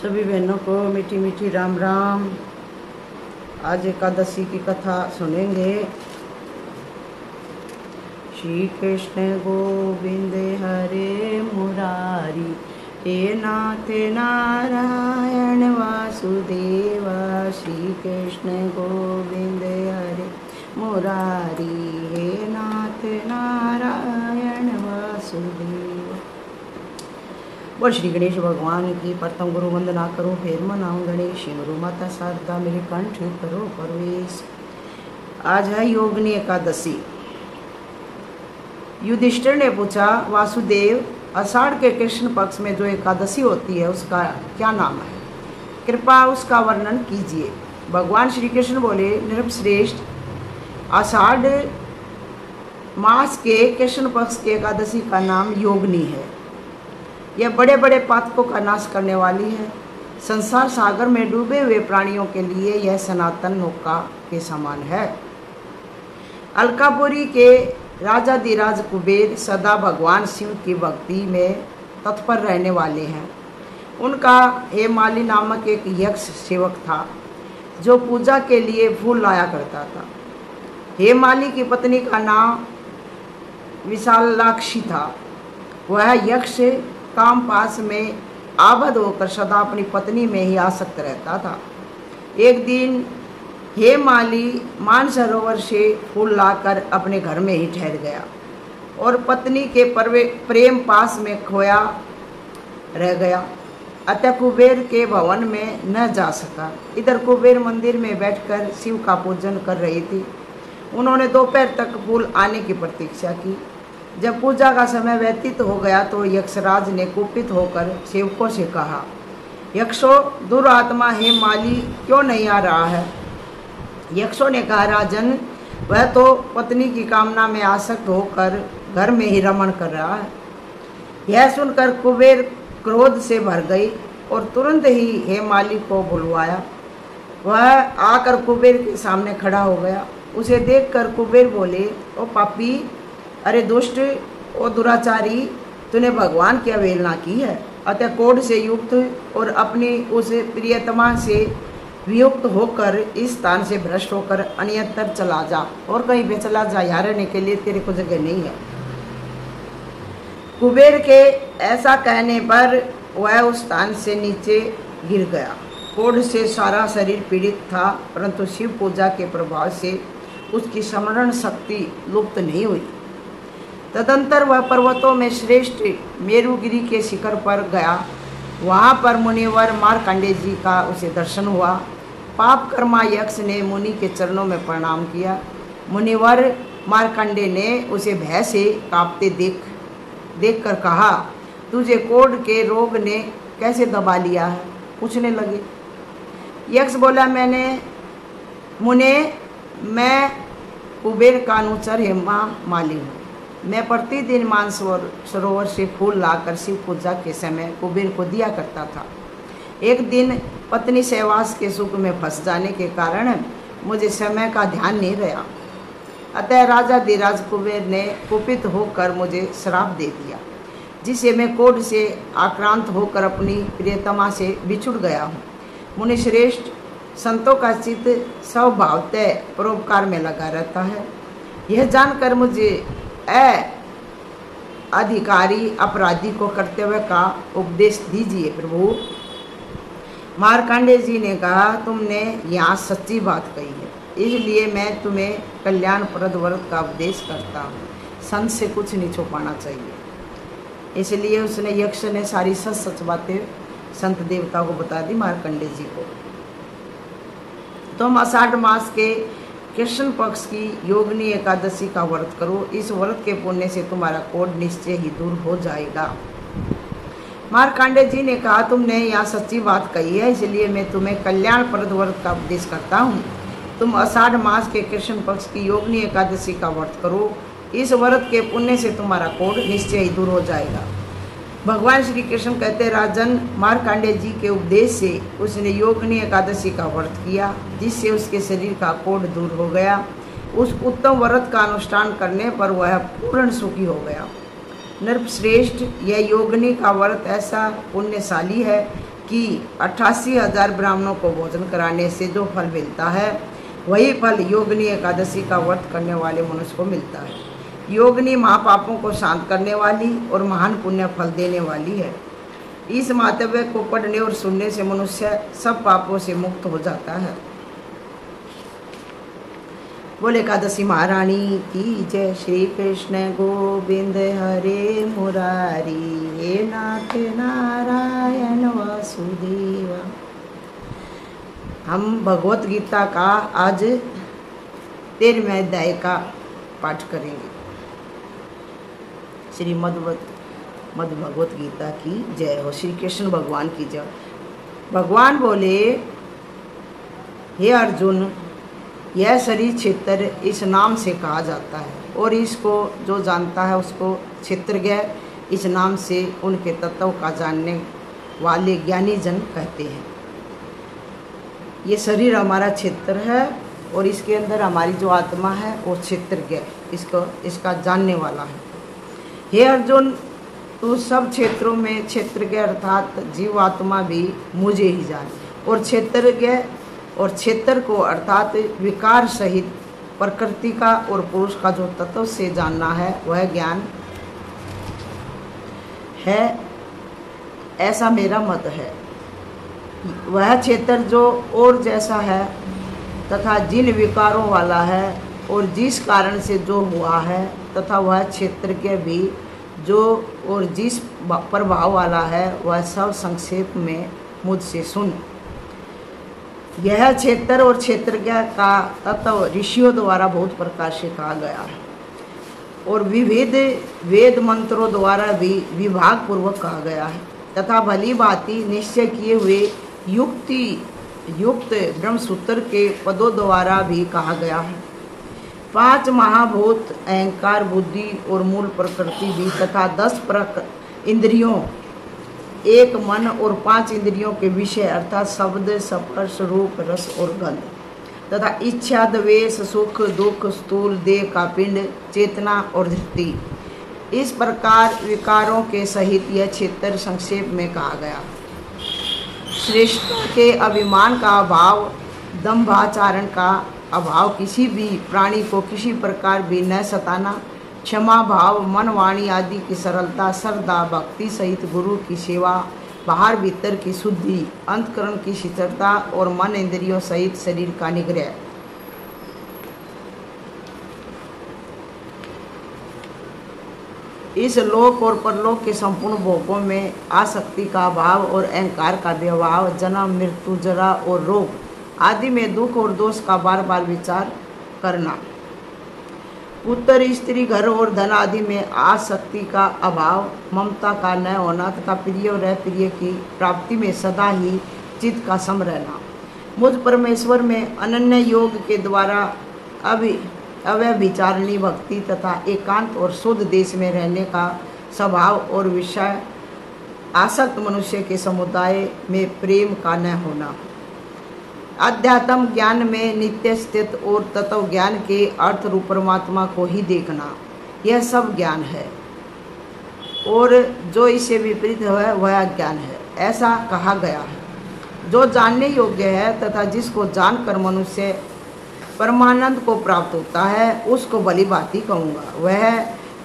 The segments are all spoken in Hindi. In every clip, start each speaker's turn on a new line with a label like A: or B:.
A: सभी बहनों को मीठी मीठी राम राम। आज एकादशी की कथा सुनेंगे। श्री कृष्ण गोविंद हरे मुरारी, हे नाथ नारायण वासुदेवा। श्री कृष्ण गोविंद हरे मुरारी, हे नाथ नारायण वासुदेवा। बोल श्री गणेश भगवान की प्रथम गुरु वंदना करो, फिर मनाऊं गणेश। गुरु माता शारदा मेरे कंठ करो प्रवेश। आज है योगिनी एकादशी। युधिष्ठिर ने पूछा, वासुदेव, आषाढ़ के कृष्ण पक्ष में जो एकादशी होती है उसका क्या नाम है? कृपा उसका वर्णन कीजिए। भगवान श्री कृष्ण बोले, नृपश्रेष्ठ, आषाढ़ मास के कृष्ण पक्ष की एकादशी का नाम योगिनी है। यह बड़े बड़े पातकों का नाश करने वाली है। संसार सागर में डूबे हुए प्राणियों के लिए यह सनातन नौका के समान है। अलकापुरी के राजाधिराज कुबेर सदा भगवान शिव की भक्ति में तत्पर रहने वाले हैं। उनका हेमाली नामक एक यक्ष सेवक था जो पूजा के लिए फूल लाया करता था। हेमाली की पत्नी का नाम विशालाक्षी था। वह यक्ष काम पास में आबद्ध होकर सदा अपनी पत्नी में ही आसक्त रहता था। एक दिन हेमाली मानसरोवर से फूल लाकर अपने घर में ही ठहर गया और पत्नी के प्रेम पास में खोया रह गया। अतः कुबेर के भवन में न जा सका। इधर कुबेर मंदिर में बैठकर शिव का पूजन कर रही थी। उन्होंने दोपहर तक फूल आने की प्रतीक्षा की। जब पूजा का समय व्यतीत हो गया तो यक्षराज ने कुपित होकर सेवकों से कहा, यक्षो, दुरात्मा हेमाली क्यों नहीं आ रहा है? यक्षों ने कहा, राजन, वह तो पत्नी की कामना में आसक्त होकर घर में ही रमण कर रहा है। यह सुनकर कुबेर क्रोध से भर गई और तुरंत ही हेमाली को बुलवाया। वह आकर कुबेर के सामने खड़ा हो गया। उसे देखकर कुबेर बोले, ओ पापी, अरे दुष्ट, ओ दुराचारी, तूने भगवान की अवहेलना की है। अतः क्रोध से युक्त और अपनी उस प्रियतमा से वियुक्त होकर इस स्थान से भ्रष्ट होकर अन्यत्र चला जा और कहीं पे चला जा। यहाँ रहने के लिए तेरे को जगह नहीं है। कुबेर के ऐसा कहने पर वह उस स्थान से नीचे गिर गया। क्रोध से सारा शरीर पीड़ित था, परंतु शिव पूजा के प्रभाव से उसकी स्मरण शक्ति लुप्त नहीं हुई। तदंतर वह पर्वतों में श्रेष्ठ मेरुगिरी के शिखर पर गया। वहाँ पर मुनिवर मार्कंडेय जी का उसे दर्शन हुआ। पाप कर्मा यक्ष ने मुनि के चरणों में प्रणाम किया। मुनिवर मार्कंडेय ने उसे भय से कांपते देखकर कहा, तुझे क्रोध के रोग ने कैसे दबा लिया है? पूछने लगे। यक्ष बोला, मैं कुबेर का अनुचर हेमाली हूँ। मैं प्रतिदिन मानसरोवर से फूल लाकर शिव पूजा के समय कुबेर को दिया करता था। एक दिन पत्नी सहवास के सुख में फंस जाने के कारण मुझे समय का ध्यान नहीं रहा। अतः राजाधिराज कुबेर ने कुपित होकर मुझे श्राप दे दिया, जिसे मैं क्रोध से आक्रांत होकर अपनी प्रियतमा से बिछुड़ गया हूँ। मुनि श्रेष्ठ, संतों का चित्त स्वभावतः परोपकार में लगा रहता है। यह जानकर मुझे अधिकारी अपराधी को कर्तव्य का उपदेश दीजिए प्रभु। मार्कंडेय जी ने कहा, तुमने यहाँ सच्ची बात कही है, इसलिए मैं तुम्हें कल्याणप्रद व्रत का उपदेश करता हूँ। संत से कुछ नहीं छुपाना चाहिए। इसलिए उसने यक्ष ने सारी सच बातें संत देवता को बता दी। मार्कंडेय जी को, तुम आषाढ़ मास के कृष्ण पक्ष की योगिनी एकादशी का व्रत करो। इस व्रत के पुण्य से तुम्हारा क्रोध निश्चय ही दूर हो जाएगा। मार्कंडेय जी ने कहा, तुमने यहाँ सच्ची बात कही है, इसलिए मैं तुम्हें कल्याणप्रद व्रत का उपदेश करता हूँ। तुम आषाढ़ मास के कृष्ण पक्ष की योगिनी एकादशी का व्रत करो। इस व्रत के पुण्य से तुम्हारा क्रोध निश्चय ही दूर हो जाएगा। भगवान श्री कृष्ण कहते, राजन, मार्कंडेय जी के उपदेश से उसने योगिनी एकादशी का व्रत किया, जिससे उसके शरीर का क्रोध दूर हो गया। उस उत्तम व्रत का अनुष्ठान करने पर वह पूर्ण सुखी हो गया। नृपश्रेष्ठ, यह योगिनी का व्रत ऐसा पुण्यशाली है कि 88,000 ब्राह्मणों को भोजन कराने से जो फल मिलता है वही फल योगिनी एकादशी का व्रत करने वाले मनुष्य को मिलता है। योगिनी महापापों को शांत करने वाली और महान पुण्य फल देने वाली है। इस महात्म्य को पढ़ने और सुनने से मनुष्य सब पापों से मुक्त हो जाता है। बोले एकादशी महारानी की जय। श्री कृष्ण गोविंद हरे मुरारी, हे नाथ नारायण वासुदेवा। हम भगवत गीता का आज 13वें अध्याय का पाठ करेंगे। श्री मद् भगवत गीता की जय हो। श्री कृष्ण भगवान की जय। भगवान बोले, हे अर्जुन, यह शरीर क्षेत्र इस नाम से कहा जाता है और इसको जो जानता है उसको क्षेत्रज्ञ इस नाम से उनके तत्व का जानने वाले ज्ञानी जन कहते हैं। ये शरीर हमारा क्षेत्र है और इसके अंदर हमारी जो आत्मा है वो क्षेत्रज्ञ इसका जानने वाला है। हे अर्जुन, तू सब क्षेत्रों में क्षेत्रज्ञ अर्थात जीवात्मा भी मुझे ही जान, और क्षेत्रज्ञ और क्षेत्र को अर्थात विकार सहित प्रकृति का और पुरुष का जो तत्व से जानना है वह ज्ञान है, ऐसा मेरा मत है। वह क्षेत्र जो और जैसा है तथा जिन विकारों वाला है और जिस कारण से जो हुआ है, तथा वह क्षेत्र के भी जो और जिस प्रभाव वाला है, वह सब संक्षेप में मुझसे सुन। यह क्षेत्र और क्षेत्रज्ञ का तत्व ऋषियों द्वारा बहुत प्रकार से कहा गया है और विविध वेद मंत्रों द्वारा भी विभाग पूर्वक कहा गया है, तथा भली भांति निश्चय किए हुए युक्त ब्रह्मसूत्र के पदों द्वारा भी कहा गया है। 5 महाभूत अहंकार, बुद्धि और मूल प्रकृति भी, तथा 10 इंद्रियों, 1 मन और 5 इंद्रियों के विषय अर्थात शब्द, स्पर्श, रूप, रस और गंध, तथा इच्छा, द्वेष, सुख, दुख, स्थूल देह का पिंड, चेतना और धृति, इस प्रकार विकारों के सहित यह क्षेत्र संक्षेप में कहा गया। श्रेष्ठता के अभिमान का अभाव, दंभाचरण का अभाव, किसी भी प्राणी को किसी प्रकार भी न सताना, क्षमा भाव, मन वाणी आदि की सरलता, श्रद्धा भक्ति सहित गुरु की सेवा, बाहर भीतर की शुद्धि, अंतकरण की शीतलता और मन इंद्रियों सहित शरीर का निग्रह। इस लोक और परलोक के संपूर्ण भोगों में आसक्ति का अभाव और अहंकार का व्यवहार, जन्म, मृत्यु, जरा और रोग आदि में दुख और दोष का बार बार विचार करना, पुत्र, स्त्री, घर और धन आदि में आसक्ति का अभाव, ममता का न होना तथा प्रिय और अप्रिय की प्राप्ति में सदा ही चित्त का सम रहना, मुझ परमेश्वर में अनन्य योग के द्वारा अव्यभिचारिणी भक्ति तथा एकांत और शुद्ध देश में रहने का स्वभाव और विषय आसक्त मनुष्य के समुदाय में प्रेम का न होना, अध्यात्म ज्ञान में नित्य स्थित और तत्व ज्ञान के अर्थ रूप परमात्मा को ही देखना, यह सब ज्ञान है और जो इससे विपरीत है वह अज्ञान है, ऐसा कहा गया है। जो जानने योग्य है तथा जिसको जानकर मनुष्य परमानंद को प्राप्त होता है उसको भली भांति कहूँगा। वह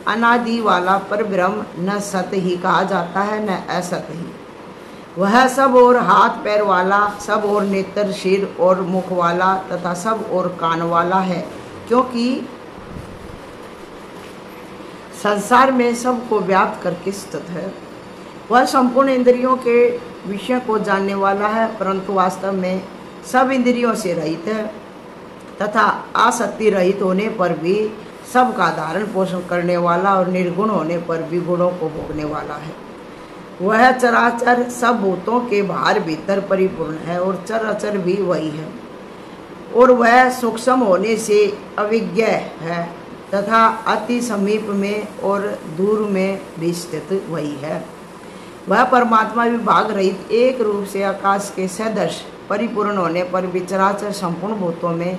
A: अनादि वाला पर ब्रह्म न सत ही कहा जाता है न असत ही। वह सब और हाथ पैर वाला, सब और नेत्र, सिर और मुख वाला तथा सब और कान वाला है, क्योंकि संसार में सबको व्याप्त करके स्थित है। वह संपूर्ण इंद्रियों के विषय को जानने वाला है, परंतु वास्तव में सब इंद्रियों से रहित है तथा आसक्ति रहित होने पर भी सबका धारण पोषण करने वाला और निर्गुण होने पर भी गुणों को भोगने वाला है। वह चराचर सब भूतों के बाहर भीतर परिपूर्ण है और चराचर भी वही है, और वह सूक्ष्म होने से अविज्ञ है तथा अति समीप में और दूर में भी स्थित वही है। वह परमात्मा विभाग रहित एक रूप से आकाश के सदृश परिपूर्ण होने पर भी चराचर संपूर्ण भूतों में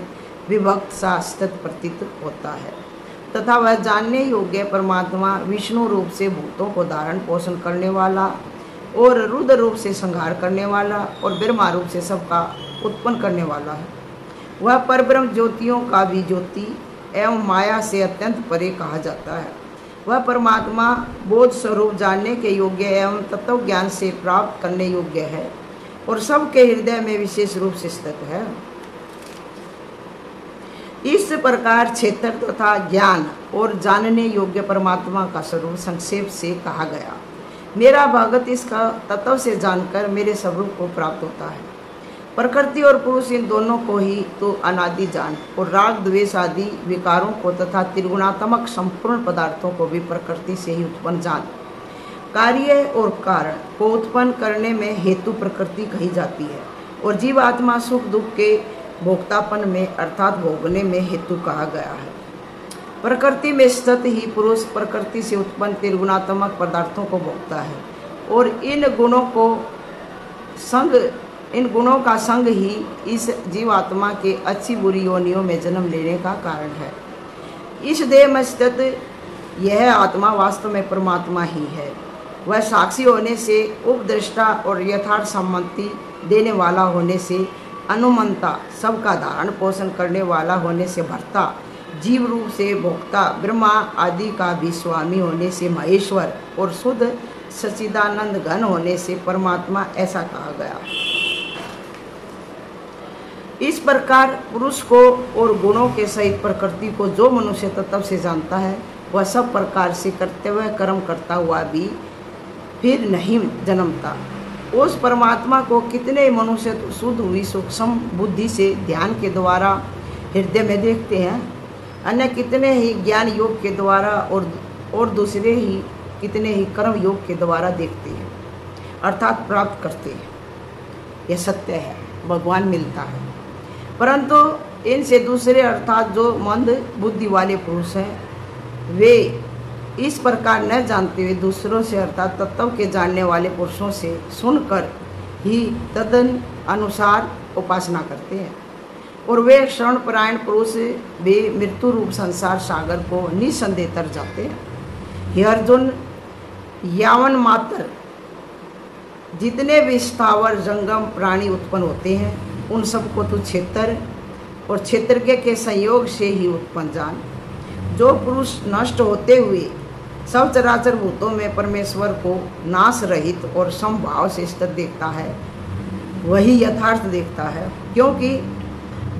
A: विभक्त सा स्थित प्रतीत होता है, तथा वह जानने योग्य परमात्मा विष्णु रूप से भूतों को धारण पोषण करने वाला और रुद्र रूप से संहार करने वाला और ब्रह्मा रूप से सबका उत्पन्न करने वाला है। वह परब्रह्म ज्योतियों का भी ज्योति एवं माया से अत्यंत परे कहा जाता है। वह परमात्मा बोध स्वरूप जानने के योग्य एवं तत्व ज्ञान से प्राप्त करने योग्य है और सबके हृदय में विशेष रूप से स्थित है। इस प्रकार क्षेत्र तथा ज्ञान और जानने योग्य परमात्मा का स्वरूप संक्षेप से कहा गया। मेरा भगत इसका तत्व से जानकर मेरे स्वरूप को प्राप्त होता है। प्रकृति और पुरुष इन दोनों को ही तो अनादि जान और राग द्वेष आदि विकारों को तथा त्रिगुणात्मक संपूर्ण पदार्थों को भी प्रकृति से ही उत्पन्न जान। कार्य और कारण को उत्पन्न करने में हेतु प्रकृति कही जाती है और जीव आत्मा सुख दुख के भोक्तापन में अर्थात भोगने में हेतु कहा गया है। प्रकृति में स्थित ही पुरुष प्रकृति से उत्पन्न त्रिगुणात्मक पदार्थों को भोगता है और इन गुणों का संग ही इस जीवात्मा के अच्छी बुरी योनियों में जन्म लेने का कारण है। इस देह में स्थित यह आत्मा वास्तव में परमात्मा ही है। वह साक्षी होने से उपदृष्टा और यथार्थ सम्मति देने वाला होने से अनुमंता, सबका धारण पोषण करने वाला होने से भर्ता, जीव रूप से भोक्ता, ब्रह्मा आदि का भी स्वामी होने से महेश्वर और शुद्ध सच्चिदानंद घन होने से परमात्मा ऐसा कहा गया। इस प्रकार पुरुष को और गुणों के सहित प्रकृति को जो मनुष्य तत्व से जानता है वह सब प्रकार से कर्तव्य कर्म करता हुआ भी फिर नहीं जन्मता। उस परमात्मा को कितने मनुष्य तो शुद्ध हुई सूक्ष्म बुद्धि से ध्यान के द्वारा हृदय में देखते हैं, अन्य कितने ही ज्ञान योग के द्वारा और दूसरे ही कितने ही कर्म योग के द्वारा देखते हैं अर्थात प्राप्त करते हैं। यह सत्य है, भगवान मिलता है। परंतु इनसे दूसरे अर्थात जो मंद बुद्धि वाले पुरुष हैं वे इस प्रकार न जानते हुए दूसरों से अर्थात तत्व के जानने वाले पुरुषों से सुनकर ही तदन अनुसार उपासना करते हैं और वे श्रवणपरायण पुरुष वे मृत्यु रूप संसार सागर को निसंदेह तर जाते हैं। हे अर्जुन, यावन मात्र जितने भी स्थावर जंगम प्राणी उत्पन्न होते हैं उन सबको तो क्षेत्र और क्षेत्रज्ञ के संयोग से ही उत्पन्न जान। जो पुरुष नष्ट होते हुए सब चराचर भूतों में परमेश्वर को नाश रहित और समभाव से स्थित देखता है वही यथार्थ देखता है, क्योंकि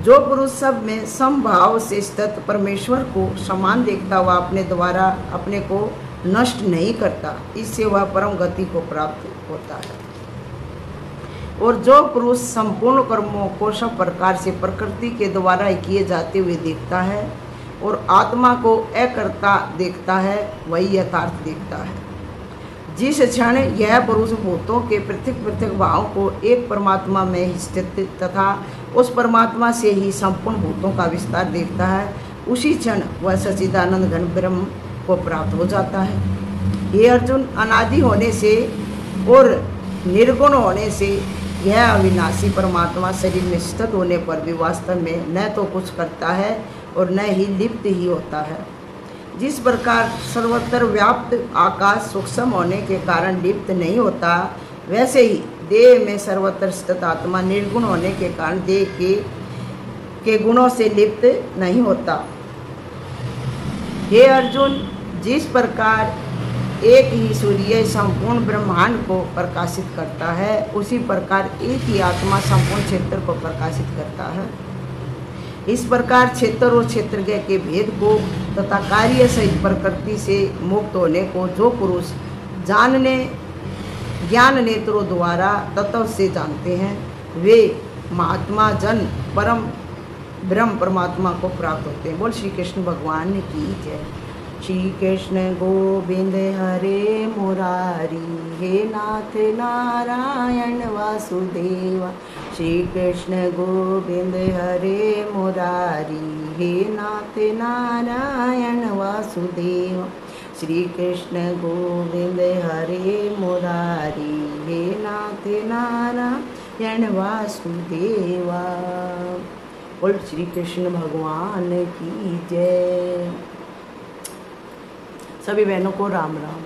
A: जो पुरुष सब में समभाव से स्थित परमेश्वर को समान देखता हुआ अपने द्वारा अपने को नष्ट नहीं करता, इससे वह परम गति को प्राप्त होता है। और जो पुरुष संपूर्ण कर्मों को सब प्रकार से प्रकृति के द्वारा किए जाते हुए देखता है और आत्मा को अकर्ता देखता है वही यथार्थ देखता है। जिस क्षण यह पुरुष भूतों के पृथक पृथक भावों को एक परमात्मा में स्थित तथा उस परमात्मा से ही संपूर्ण भूतों का विस्तार देखता है, उसी क्षण वह सच्चिदानंद घन ब्रह्म को प्राप्त हो जाता है। ये अर्जुन, अनादि होने से और निर्गुण होने से यह अविनाशी परमात्मा शरीर में स्थित होने पर भी वास्तव में न तो कुछ करता है और न ही लिप्त ही होता है। जिस प्रकार सर्वत्र व्याप्त आकाश सूक्ष्म होने के कारण लिप्त नहीं होता, वैसे ही देह में सर्वत्र स्थित आत्मा निर्गुण होने के कारण देह के गुणों से लिप्त नहीं होता। हे अर्जुन, जिस प्रकार एक ही सूर्य संपूर्ण ब्रह्मांड को प्रकाशित करता है, उसी प्रकार एक ही आत्मा संपूर्ण क्षेत्र को प्रकाशित करता है। इस प्रकार क्षेत्र और क्षेत्रज्ञ के भेद को तथा कार्य सहित प्रकृति से मुक्त होने को जो पुरुष ज्ञान नेत्रों द्वारा तत्व से जानते हैं वे महात्मा जन परम ब्रह्म परमात्मा को प्राप्त होते हैं। बोल श्री कृष्ण भगवान की जय। श्री कृष्ण गोविंद हरे मुरारी, हे नाथ नारायण वासुदेवा। श्री कृष्ण गोविंद हरे मुरारी, हे नाथ नारायण वासुदेवा। श्री कृष्ण गोविंद हरे मुरारी, हे नाथ नारायण वासुदेवा। बोल श्री कृष्ण भगवान की जय। सभी बहनों को राम राम।